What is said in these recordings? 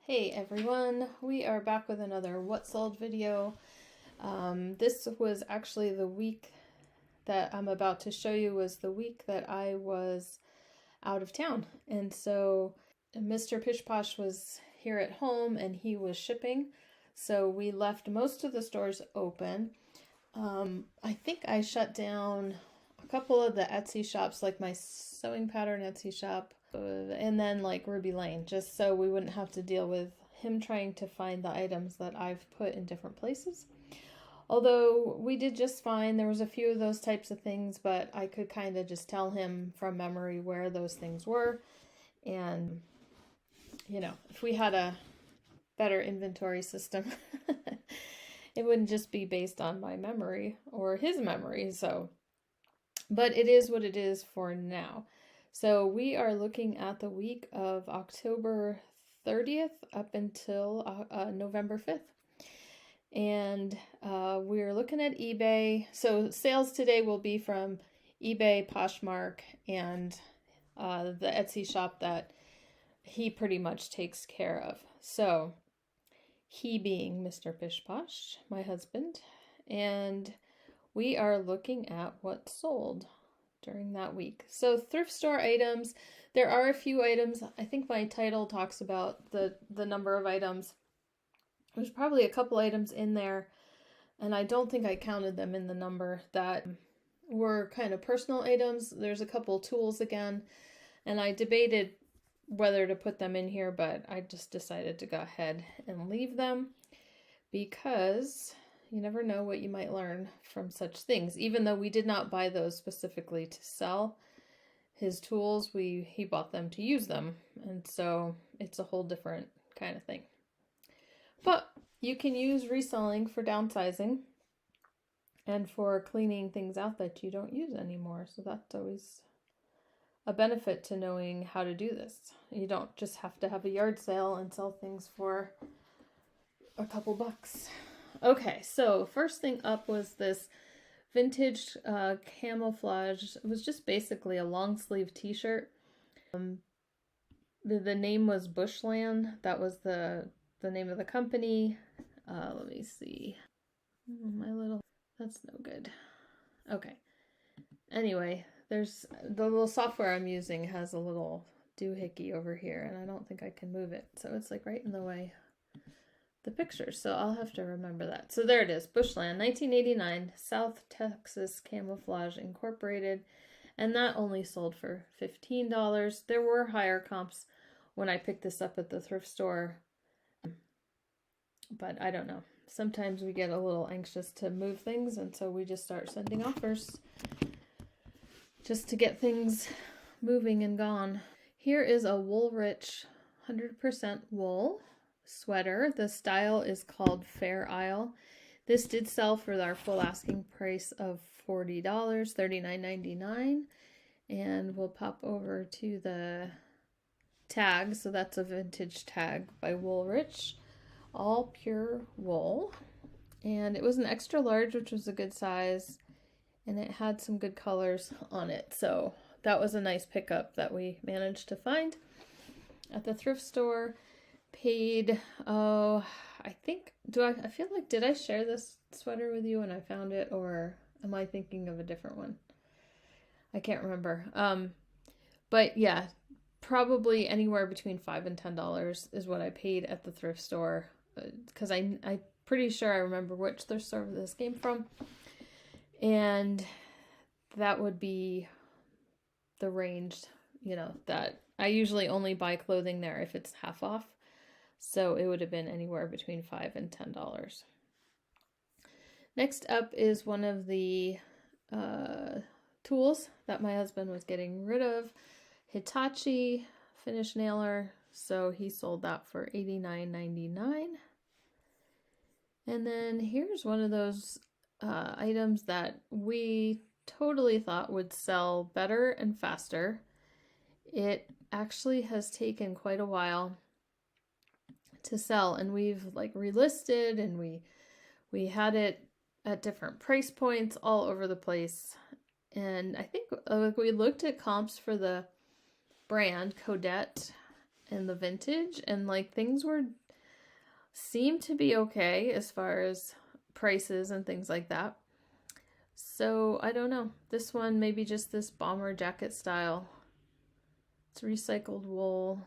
Hey everyone, we are back with another What Sold video. This was actually the week that I'm about to show you was the week that I was out of town. And so Mr. Pish Posh was here at home and he was shipping. So we left most of the stores open. I think I shut down a couple of the Etsy shops, like my sewing pattern Etsy shop, and then like Ruby Lane, just so we wouldn't have to deal with him trying to find the items that I've put in different places. Although we did just fine. There was a few of those types of things, but I could kind of just tell him from memory where those things were. And, you know, if we had a better inventory system, it wouldn't just be based on my memory or his memory. So, but it is what it is for now. So we are looking at the week of October 30th up until November 5th. And we're looking at eBay. So sales today will be from eBay, Poshmark, and the Etsy shop that he pretty much takes care of. So he being Mr. Pish Posh, my husband, and we are looking at what sold during that week. So thrift store items, there are a few items. I think my title talks about the number of items. There's probably a couple items in there, and I don't think I counted them in the number that were kind of personal items. There's a couple tools again, and I debated whether to put them in here, but I just decided to go ahead and leave them because you never know what you might learn from such things. Even though we did not buy those specifically to sell his tools, he bought them to use them, and so it's a whole different kind of thing. But you can use reselling for downsizing and for cleaning things out that you don't use anymore. So that's always a benefit to knowing how to do this. You don't just have to have a yard sale and sell things for a couple bucks. Okay, so first thing up was this vintage camouflage. It was just basically a long sleeve t-shirt. The name was Bushland. That was the name of the company. Let me see. That's no good. Okay. Anyway, there's the little software I'm using has a little doohickey over here, and I don't think I can move it. So it's like right in the way the picture. So I'll have to remember that. So there it is. Bushland, 1989, South Texas Camouflage Incorporated. And that only sold for $15. There were higher comps when I picked this up at the thrift store. But I don't know. Sometimes we get a little anxious to move things, and so we just start sending offers just to get things moving and gone. Here is a Woolrich 100% wool sweater. The style is called Fair Isle. This did sell for our full asking price of $40, $39.99. And we'll pop over to the tag. So that's a vintage tag by Woolrich. All pure wool, and it was an extra large, which was a good size, and it had some good colors on it, so that was a nice pickup that we managed to find at the thrift store. Paid, I feel like, did I share this sweater with you when I found it, or am I thinking of a different one? I can't remember. But yeah, probably anywhere between $5 and $10 is what I paid at the thrift store, because I'm pretty sure I remember which thrift store this came from, and that would be the range, you know, that I usually only buy clothing there if it's half off, so it would have been anywhere between $5 and $10. Next up is one of the tools that my husband was getting rid of, Hitachi finish nailer, so he sold that for $89.99. And then here's one of those items that we totally thought would sell better and faster. It actually has taken quite a while to sell, and we've like relisted, and we had it at different price points all over the place. And I think we looked at comps for the brand Codette, and the vintage, and like things seemed to be okay as far as prices and things like that. So I don't know. This one, maybe just this bomber jacket style. It's recycled wool.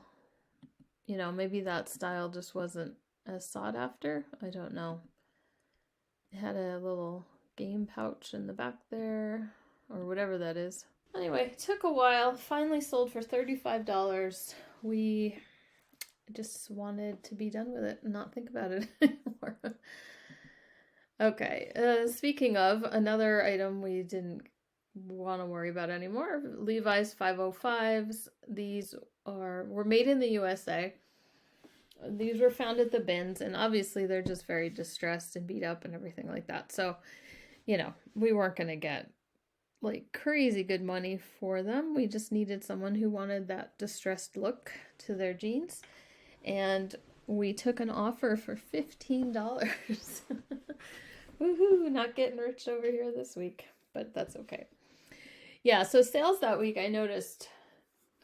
You know, maybe that style just wasn't as sought after. I don't know. It had a little game pouch in the back there, or whatever that is. Anyway, it took a while. Finally sold for $35. We just wanted to be done with it and not think about it anymore. Okay, speaking of, another item we didn't want to worry about anymore, Levi's 505s. These were made in the USA. These were found at the bins, and obviously they're just very distressed and beat up and everything like that. So, you know, we weren't going to get like crazy good money for them. We just needed someone who wanted that distressed look to their jeans. And we took an offer for $15. Woohoo, not getting rich over here this week, but that's okay. Yeah, so sales that week, I noticed,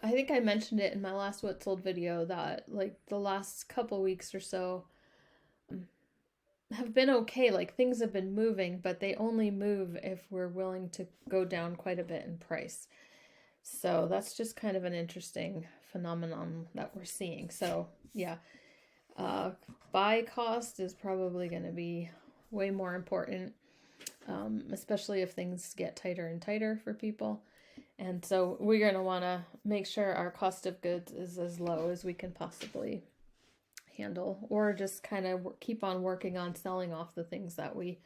I think I mentioned it in my last What Sold video, that like the last couple weeks or so have been okay. Like things have been moving, but they only move if we're willing to go down quite a bit in price. So that's just kind of an interesting phenomenon that we're seeing. So yeah, buy cost is probably going to be way more important, especially if things get tighter and tighter for people. And so we're going to want to make sure our cost of goods is as low as we can possibly handle, or just kind of keep on working on selling off the things that we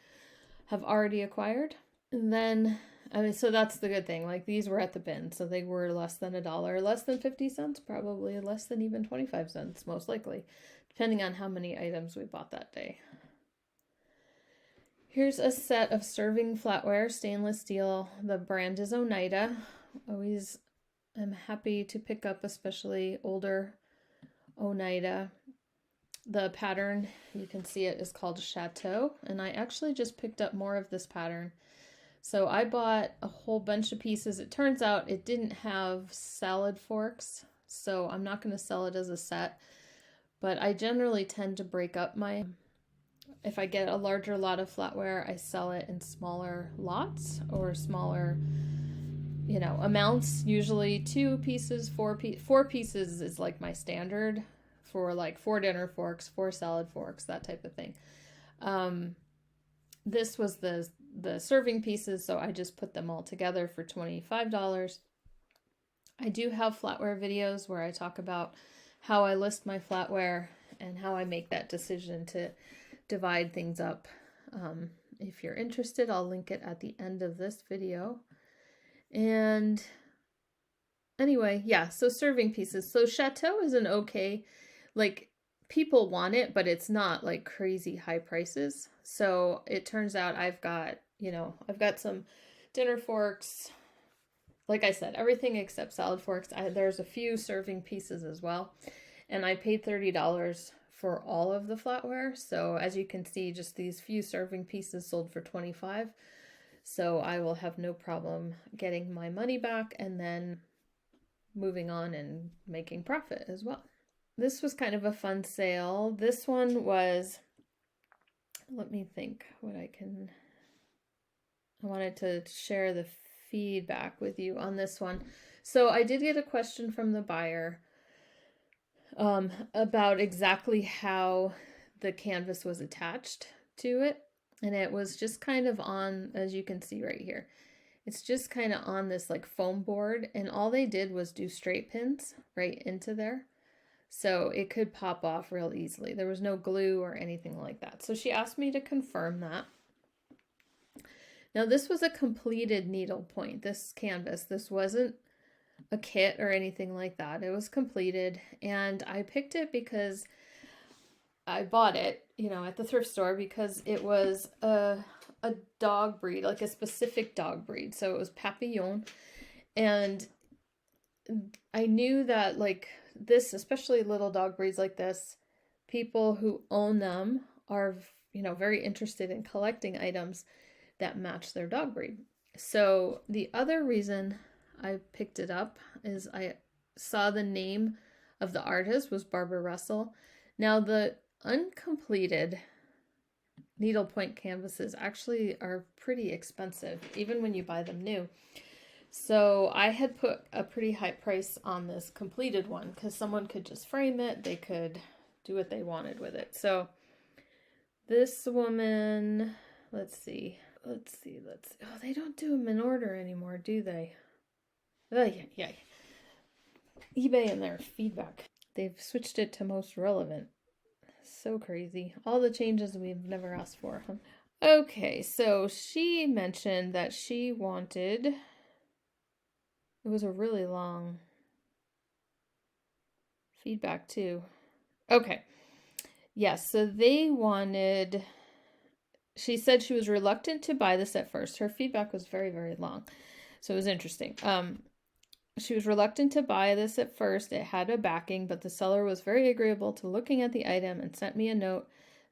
have already acquired. And then, I mean, so that's the good thing. Like these were at the bin, so they were less than $1, less than 50 cents, probably less than even 25 cents, most likely, depending on how many items we bought that day. Here's a set of serving flatware, stainless steel. The brand is Oneida. Always am happy to pick up, especially older Oneida. The pattern, you can see it, is called Chateau, and I actually just picked up more of this pattern. So I bought a whole bunch of pieces. It turns out it didn't have salad forks, so I'm not going to sell it as a set, but I generally tend to break up my... If I get a larger lot of flatware, I sell it in smaller lots or smaller, you know, amounts. Usually 2 pieces, 4 pieces is like my standard for like 4 dinner forks, 4 salad forks, that type of thing. This was the serving pieces, so I just put them all together for $25. I do have flatware videos where I talk about how I list my flatware and how I make that decision to divide things up. If you're interested, I'll link it at the end of this video. And anyway, yeah, so serving pieces. So Chateau is an okay, like people want it, but it's not like crazy high prices. So it turns out I've got some dinner forks. Like I said, everything except salad forks. There's a few serving pieces as well. And I paid $30 for all of the flatware. So as you can see, just these few serving pieces sold for $25. So I will have no problem getting my money back and then moving on and making profit as well. This was kind of a fun sale. This one was, let me think what I wanted to share the feedback with you on this one. So I did get a question from the buyer about exactly how the canvas was attached to it. And it was just kind of on, as you can see right here, it's just kind of on this like foam board, and all they did was do straight pins right into there. So it could pop off real easily. There was no glue or anything like that. So she asked me to confirm that. Now this was a completed needlepoint, this canvas. This wasn't a kit or anything like that. It was completed, and I picked it because I bought it, at the thrift store because it was a dog breed, like a specific dog breed. So it was Papillon, and I knew that like this, especially little dog breeds like this, people who own them are, very interested in collecting items that match their dog breed. So the other reason I picked it up is I saw the name of the artist was Barbara Russell. Now the uncompleted needlepoint canvases actually are pretty expensive, even when you buy them new. So I had put a pretty high price on this completed one because someone could just frame it. They could do what they wanted with it. So this woman, let's see. Oh, they don't do them in order anymore, do they? Oh, yeah. eBay and their feedback. They've switched it to most relevant. So crazy. All the changes we've never asked for. Okay, so she mentioned that she wanted, it was a really long feedback too. Okay. Yes, so they wanted, she said she was reluctant to buy this at first. Her feedback was very, very long. So it was interesting. She was reluctant to buy this at first. It had a backing, but the seller was very agreeable to looking at the item and sent me a note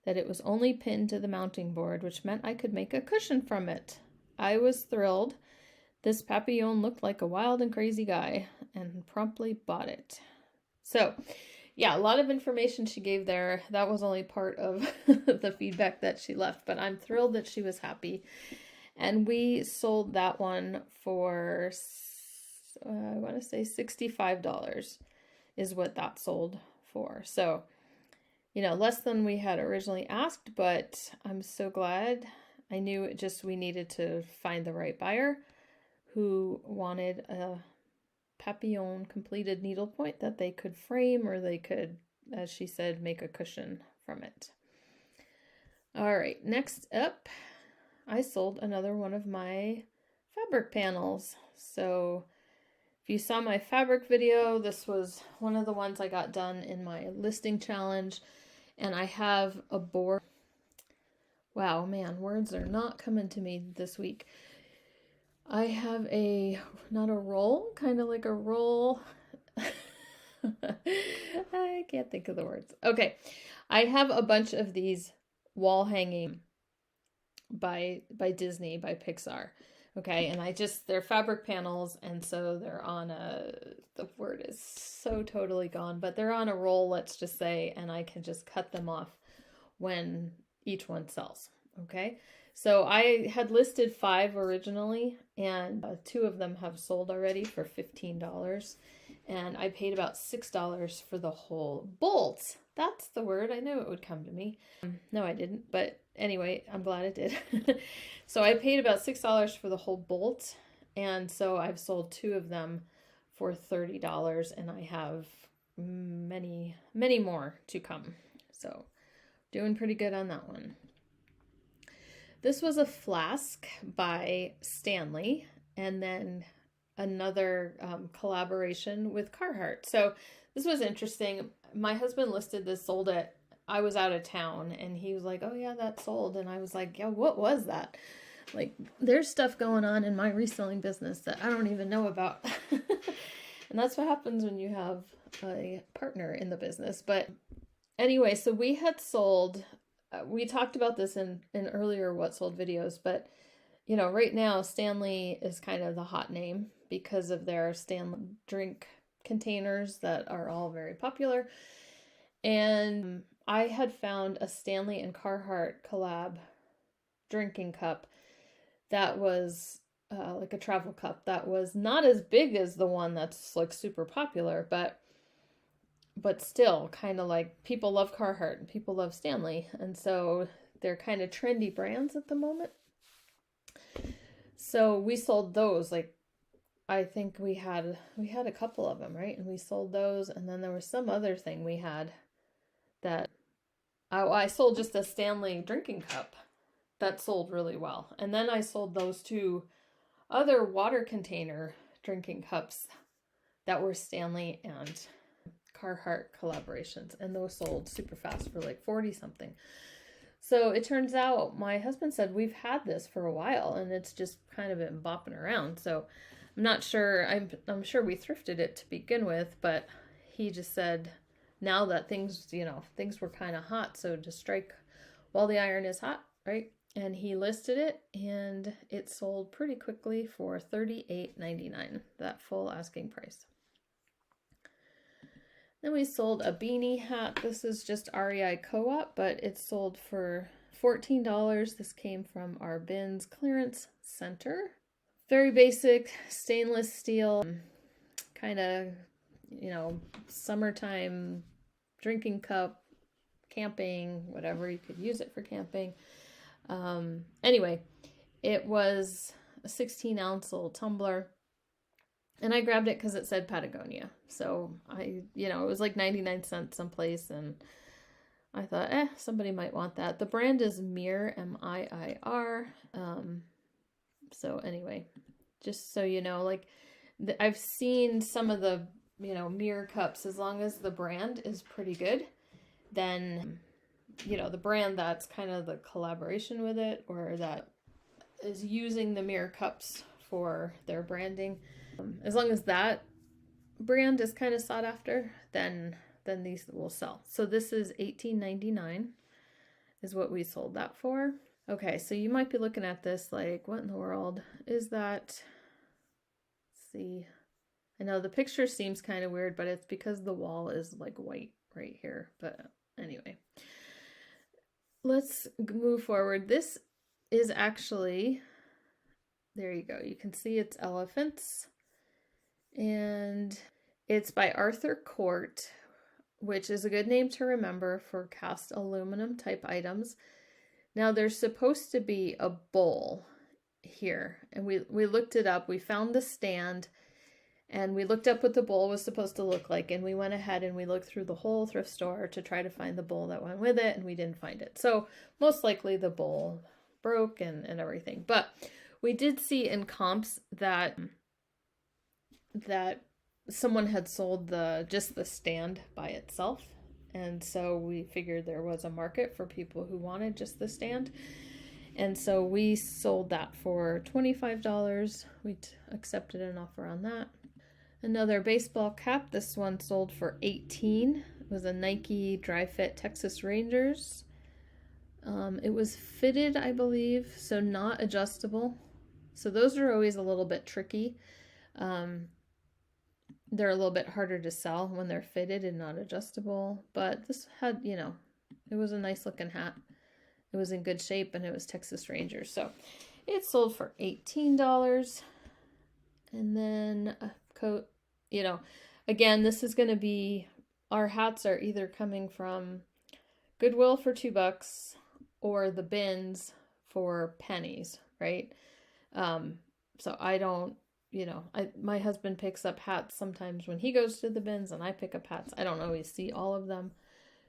that it was only pinned to the mounting board, which meant I could make a cushion from it. I was thrilled. This papillon looked like a wild and crazy guy and promptly bought it. So, yeah, a lot of information she gave there. That was only part of the feedback that she left, but I'm thrilled that she was happy. And we sold that one for, I want to say $65 is what that sold for. So, you know, less than we had originally asked, but I'm so glad. I knew it just, we needed to find the right buyer who wanted a papillon completed needlepoint that they could frame, or they could, as she said, make a cushion from it. All right, next up, I sold another one of my fabric panels. So if you saw my fabric video, this was one of the ones I got done in my listing challenge. And I have a board. Wow, man, words are not coming to me this week. I have not a roll, kind of like a roll. I can't think of the words. Okay, I have a bunch of these wall hanging by Disney, by Pixar. Okay, and they're fabric panels, and so they're on the word is so totally gone, but they're on a roll, let's just say, and I can just cut them off when each one sells. Okay, so I had listed 5 originally, and 2 of them have sold already for $15, and I paid about $6 for the whole bolt. That's the word. I knew it would come to me. No, I didn't, but anyway, I'm glad it did. So I paid about $6 for the whole bolt, and so I've sold 2 of them for $30, and I have many, many more to come. So doing pretty good on that one. This was a flask by Stanley, and then another collaboration with Carhartt. So this was interesting. My husband listed this, sold it. I was out of town, and he was like, oh yeah, that sold. And I was like, yeah, what was that? Like, there's stuff going on in my reselling business that I don't even know about. And that's what happens when you have a partner in the business. But anyway, so we had sold, we talked about this in earlier What Sold videos, but you know, right now Stanley is kind of the hot name because of their Stanley drink containers that are all very popular. And I had found a Stanley and Carhartt collab drinking cup that was like a travel cup that was not as big as the one that's like super popular, but still kind of like, people love Carhartt and people love Stanley, and so they're kind of trendy brands at the moment. So we sold those. Like, I think we had a couple of them, right? And we sold those, and then there was some other thing we had that I sold, just a Stanley drinking cup that sold really well. And then I sold those 2 other water container drinking cups that were Stanley and Carhartt collaborations, and those sold super fast for like 40 something. So it turns out, my husband said, we've had this for a while and it's just kind of been bopping around. So I'm not sure, I'm sure we thrifted it to begin with, but he just said now that things, you know, things were kind of hot, so to strike while the iron is hot, right? And he listed it, and it sold pretty quickly for $38.99, that full asking price. Then we sold a beanie hat. This is just REI Co-op, but it's sold for $14. This came from our bins clearance center. Very basic stainless steel, kind of, you know, summertime drinking cup, camping, whatever. You could use it for camping. Anyway, it was a 16-ounce little tumbler. And I grabbed it because it said Patagonia. So it was like 99 cents someplace. And I thought, somebody might want that. The brand is Mir, M-I-I-R. So anyway, just so you know, like I've seen some of the, Mir cups, as long as the brand is pretty good, then, the brand that's kind of the collaboration with it or that is using the Mir cups for their branding. As long as that brand is kind of sought after, then these will sell. So this is $18.99 is what we sold that for. Okay, so you might be looking at this like, what in the world is that? Let's see. I know the picture seems kind of weird, but it's because the wall is like white right here. But anyway, let's move forward. This is actually, there you go. You can see it's elephants. And it's by Arthur Court, which is a good name to remember for cast aluminum type items. Now there's supposed to be a bowl here, and we looked it up. We found the stand, and we looked up what the bowl was supposed to look like, and we went ahead and we looked through the whole thrift store to try to find the bowl that went with it, and we didn't find it. So most likely the bowl broke and everything. But we did see in comps that someone had sold just the stand by itself, and so we figured there was a market for people who wanted just the stand, and so we sold that for $25. We accepted an offer on that. Another baseball cap. This one sold for $18. It was a Nike Dry Fit Texas Rangers. It was fitted, I believe, so not adjustable. So those are always a little bit tricky. They're a little bit harder to sell when they're fitted and not adjustable. But this had, it was a nice looking hat. It was in good shape, and it was Texas Rangers. So it sold for $18. And then a coat, again, this is going to be, our hats are either coming from Goodwill for $2 or the bins for pennies, right? So I don't, my husband picks up hats sometimes when he goes to the bins, and I pick up hats. I don't always see all of them.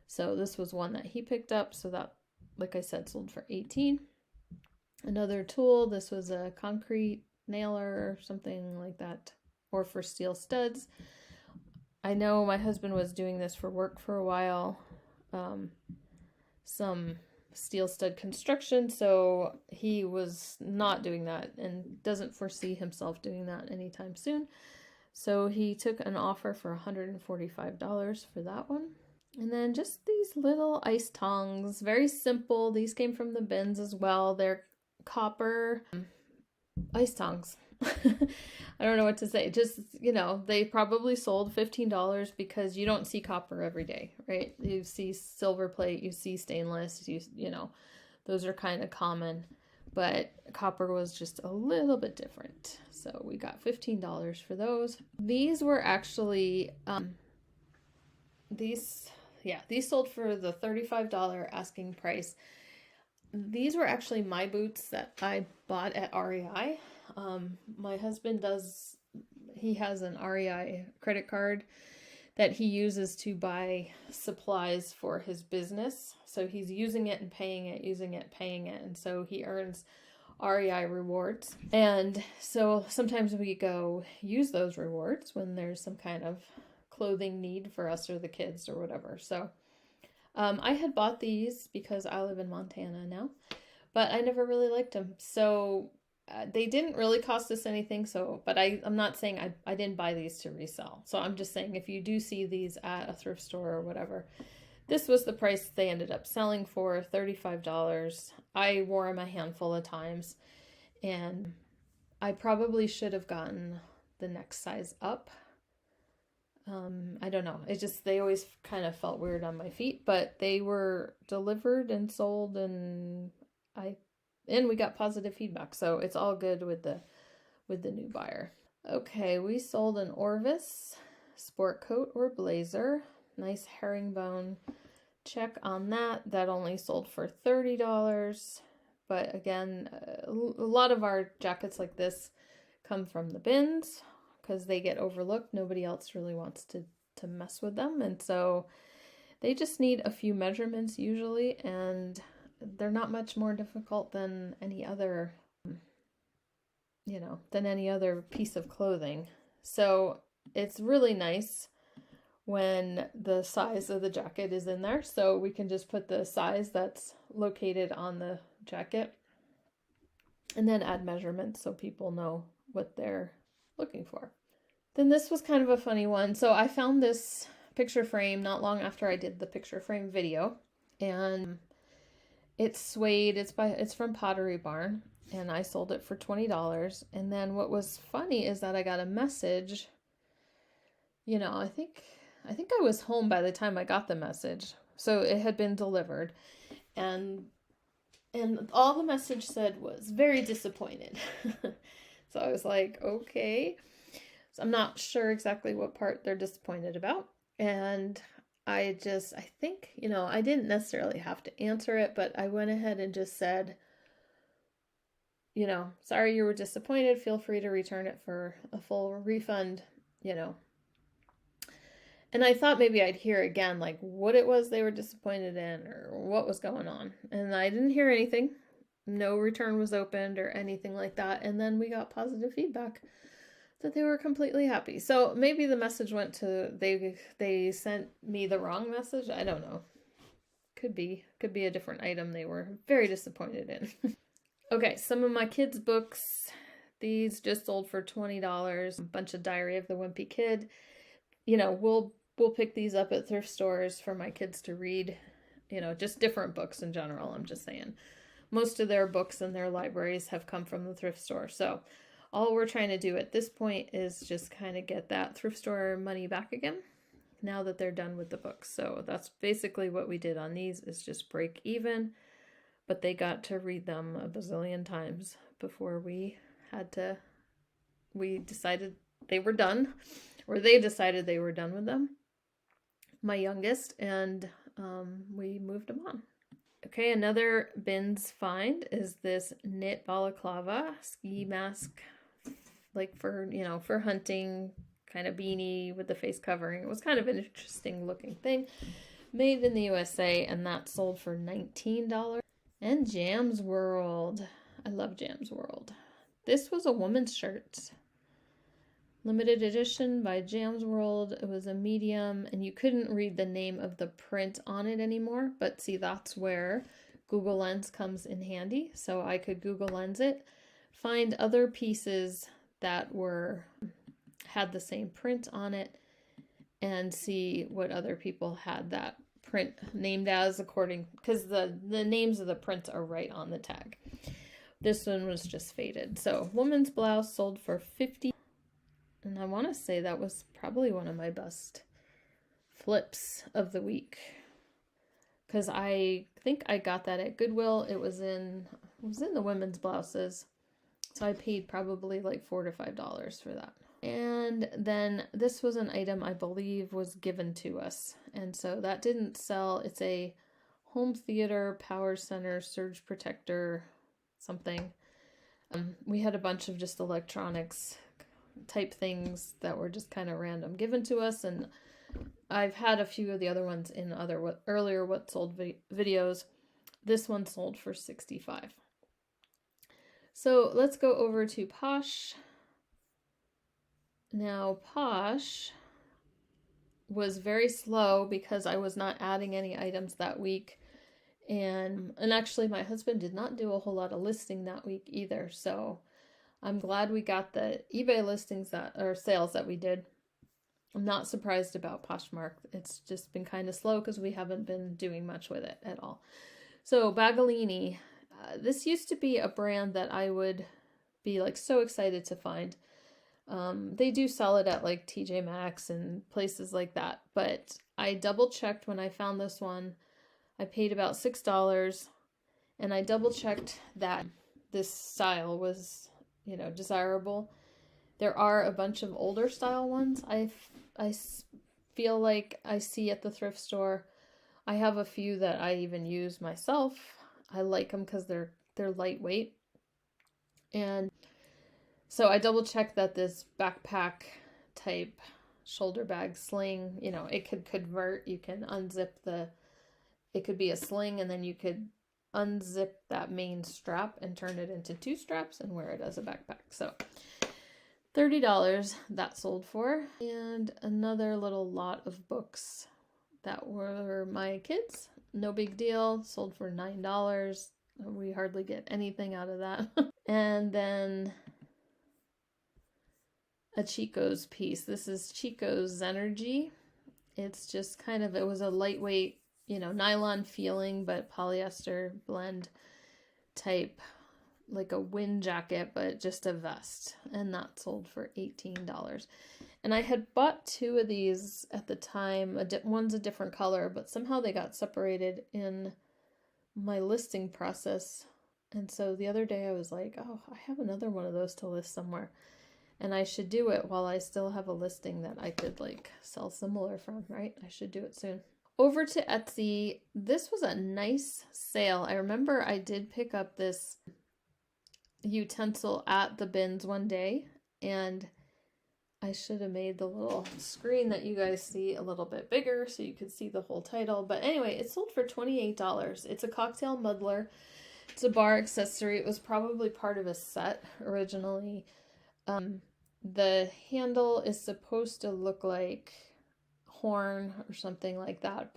So this was one that he picked up. So that, like I said, sold for $18. Another tool, this was a concrete nailer or something like that, or for steel studs. I know my husband was doing this for work for a while, some steel stud construction, so he was not doing that and doesn't foresee himself doing that anytime soon. So he took an offer for $145 for that one. And then just these little ice tongs, very simple. These came from the bins as well. They're copper ice tongs. I don't know what to say. Just, they probably sold $15 because you don't see copper every day, right? You see silver plate, you see stainless, those are kind of common, but copper was just a little bit different. So we got $15 for those. These were actually, these sold for the $35 asking price. These were actually my boots that I bought at REI. My husband he has an REI credit card that he uses to buy supplies for his business. So he's using it and paying it, using it, paying it. And so he earns REI rewards. And so sometimes we go use those rewards when there's some kind of clothing need for us or the kids or whatever. So I had bought these because I live in Montana now, but I never really liked them. So they didn't really cost us anything. So, but I'm not saying I didn't buy these to resell. So I'm just saying if you do see these at a thrift store or whatever, this was the price they ended up selling for, $35. I wore them a handful of times, and I probably should have gotten the next size up. I don't know. They always kind of felt weird on my feet, but they were delivered and sold, and we got positive feedback. So it's all good with the new buyer. Okay, we sold an Orvis sport coat or blazer. Nice herringbone. Check on that. That only sold for $30. But again, a lot of our jackets like this come from the bins because they get overlooked. Nobody else really wants to mess with them. And so they just need a few measurements usually, and they're not much more difficult than any other, than any other piece of clothing. So it's really nice when the size of the jacket is in there. So we can just put the size that's located on the jacket and then add measurements so people know what they're looking for. Then this was kind of a funny one. So I found this picture frame not long after I did the picture frame video, and it's suede. It's from Pottery Barn, and I sold it for $20. And then what was funny is that I got a message. I think I was home by the time I got the message. So it had been delivered, and all the message said was very disappointed. So I was like, okay. So I'm not sure exactly what part they're disappointed about. And I think, I didn't necessarily have to answer it, but I went ahead and just said, sorry you were disappointed. Feel free to return it for a full refund, And I thought maybe I'd hear again, like what it was they were disappointed in or what was going on. And I didn't hear anything. No return was opened or anything like that. And then we got positive feedback that they were completely happy. So maybe the message went to, they sent me the wrong message. I don't know. Could be a different item they were very disappointed in. Okay, some of my kids' books. These just sold for $20. A bunch of Diary of the Wimpy Kid. We'll pick these up at thrift stores for my kids to read, just different books in general. I'm just saying most of their books in their libraries have come from the thrift store. So all we're trying to do at this point is just kind of get that thrift store money back again now that they're done with the books. So that's basically what we did on these, is just break even, but they got to read them a bazillion times before we decided they were done, or they decided they were done with them, my youngest, and we moved them on. Okay, another bins find is this knit balaclava ski mask, like for hunting, kind of beanie with the face covering. It was kind of an interesting looking thing, made in the USA, and that sold for $19. And Jam's World. I love Jam's World. This was a woman's shirt. Limited edition by Jam's World. It was a medium, and you couldn't read the name of the print on it anymore, but see, that's where Google Lens comes in handy. So I could Google Lens it, find other pieces that had the same print on it, and see what other people had that print named as, because the names of the prints are right on the tag. This one was just faded. So woman's blouse sold for $50. And I want to say that was probably one of my best flips of the week, because I think I got that at Goodwill. It was in the women's blouses, so I paid probably like $4 to $5 for that. And then this was an item I believe was given to us, and so that didn't sell. It's a home theater power center surge protector something. We had a bunch of just electronics type things that were just kind of random given to us, and I've had a few of the other ones in earlier what sold videos. This one sold for $65. So let's go over to Posh. Now Posh was very slow because I was not adding any items that week, and actually my husband did not do a whole lot of listing that week either, so I'm glad we got the eBay listings sales that we did. I'm not surprised about Poshmark. It's just been kind of slow because we haven't been doing much with it at all. So Bagolini, this used to be a brand that I would be like so excited to find. They do sell it at like TJ Maxx and places like that, but I double checked when I found this one. I paid about $6, and I double checked that this style was, you know, desirable. There are a bunch of older style ones I feel like I see at the thrift store. I have a few that I even use myself. I like them because they're lightweight. And so I double checked that this backpack type shoulder bag sling, you know, it could convert. You can unzip it could be a sling, and then you could unzip that main strap and turn it into 2 straps and wear it as a backpack. So $30 that sold for. And another little lot of books that were my kids. No big deal. Sold for $9. We hardly get anything out of that. And then a Chico's piece. This is Chico's Energy. It's just kind of, it was a lightweight, you know, nylon feeling, but polyester blend type, like a wind jacket, but just a vest. And that sold for $18. And I had bought 2 of these at the time. One's a different color, but somehow they got separated in my listing process. And so the other day I was like, oh, I have another one of those to list somewhere. And I should do it while I still have a listing that I could like sell similar from, right? I should do it soon. Over to Etsy. This was a nice sale. I remember I did pick up this utensil at the bins one day, and I should have made the little screen that you guys see a little bit bigger so you could see the whole title. But anyway, it sold for $28. It's a cocktail muddler. It's a bar accessory. It was probably part of a set originally. The handle is supposed to look like horn or something like that,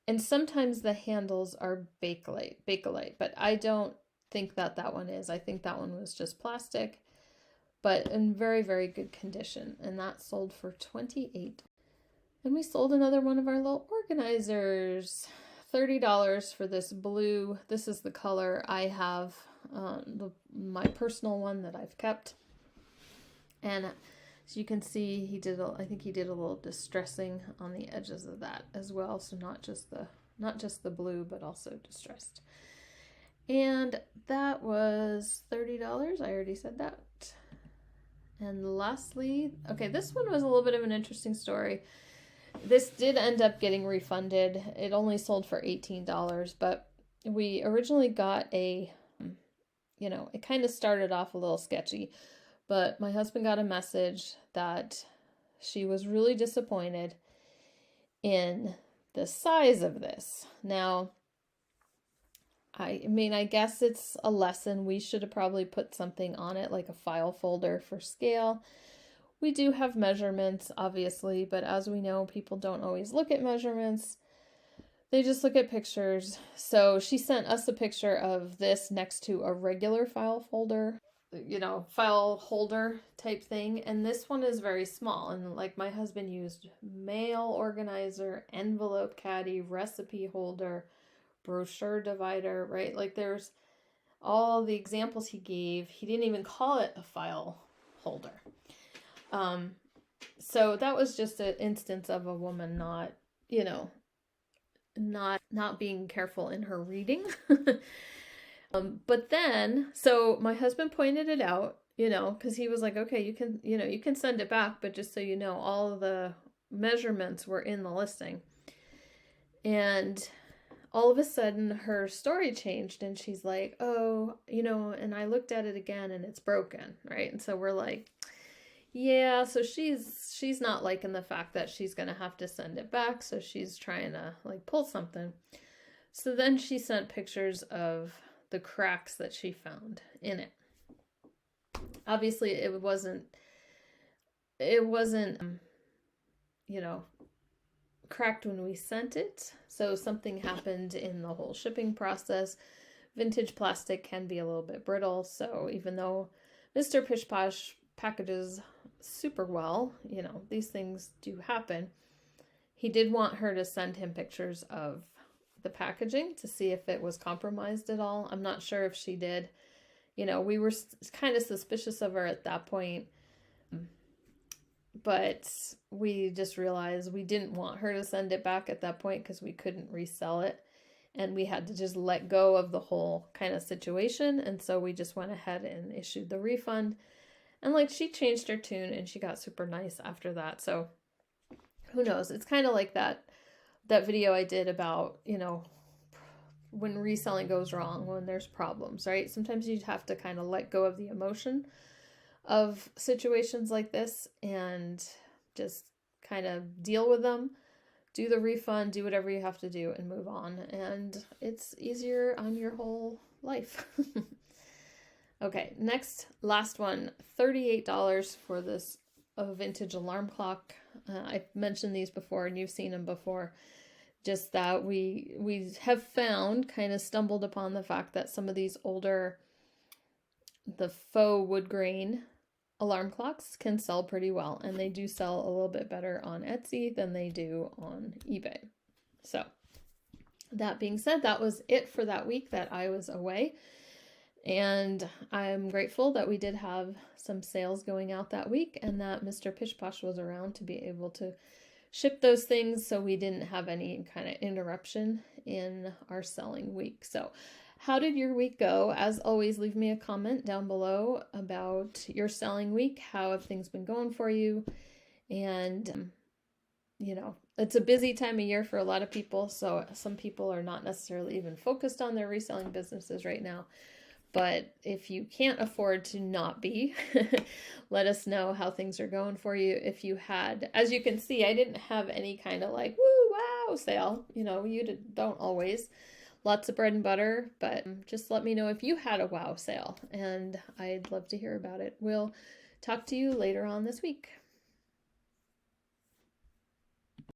and sometimes the handles are Bakelite, but I don't think that one is. I think that one was just plastic, but in very, very good condition, and that sold for $28. And we sold another one of our little organizers. $30 for this blue. This is the color I have, my personal one that I've kept. And as you can see, I think he did a little distressing on the edges of that as well. So not just the blue, but also distressed. And that was $30. I already said that. And lastly, okay, this one was a little bit of an interesting story. This did end up getting refunded. It only sold for $18, but we originally got it kind of started off a little sketchy. But my husband got a message that she was really disappointed in the size of this. Now, I mean, I guess it's a lesson. We should have probably put something on it, like a file folder for scale. We do have measurements, obviously, but as we know, people don't always look at measurements. They just look at pictures. So she sent us a picture of this next to a regular file folder, file holder type thing. And this one is very small. And like my husband used mail organizer, envelope caddy, recipe holder, brochure divider, right? Like there's all the examples he gave. He didn't even call it a file holder. So that was just an instance of a woman not being careful in her reading. But then, so my husband pointed it out, because he was like, okay, you can send it back, but just so you know, all of the measurements were in the listing. And all of a sudden her story changed, and she's like, oh, and I looked at it again and it's broken, right? And so we're like, yeah, so she's not liking the fact that she's going to have to send it back. So she's trying to like pull something. So then she sent pictures of the cracks that she found in it. Obviously it wasn't cracked when we sent it. So something happened in the whole shipping process. Vintage plastic can be a little bit brittle. So even though Mr. Pish Posh packages super well, these things do happen. He did want her to send him pictures of the packaging to see if it was compromised at all. I'm not sure if she did. We were kind of suspicious of her at that point, But we just realized we didn't want her to send it back at that point because we couldn't resell it. And we had to just let go of the whole kind of situation. And so we just went ahead and issued the refund. And like, she changed her tune and she got super nice after that. So who knows? It's kind of like that video I did about, you know, when reselling goes wrong, when there's problems, right? Sometimes you have to kind of let go of the emotion of situations like this and just kind of deal with them, do the refund, do whatever you have to do, and move on. And it's easier on your whole life. Okay, next, last one, $38 for this vintage alarm clock. I've mentioned these before and you've seen them before. Just that we have found, kind of stumbled upon the fact that some of these older, the faux wood grain alarm clocks can sell pretty well, and they do sell a little bit better on Etsy than they do on eBay. So that being said, that was it for that week that I was away. And I'm grateful that we did have some sales going out that week and that Mr. Pish Posh was around to be able to ship those things, so we didn't have any kind of interruption in our selling week. So how did your week go? As always, leave me a comment down below about your selling week. How have things been going for you? And you know, it's a busy time of year for a lot of people, so some people are not necessarily even focused on their reselling businesses right now. But if you can't afford to not be, let us know how things are going for you. If you had, as you can see, I didn't have any kind of like, woo, wow sale. You know, you don't always. Lots of bread and butter, but just let me know if you had a wow sale, and I'd love to hear about it. We'll talk to you later on this week.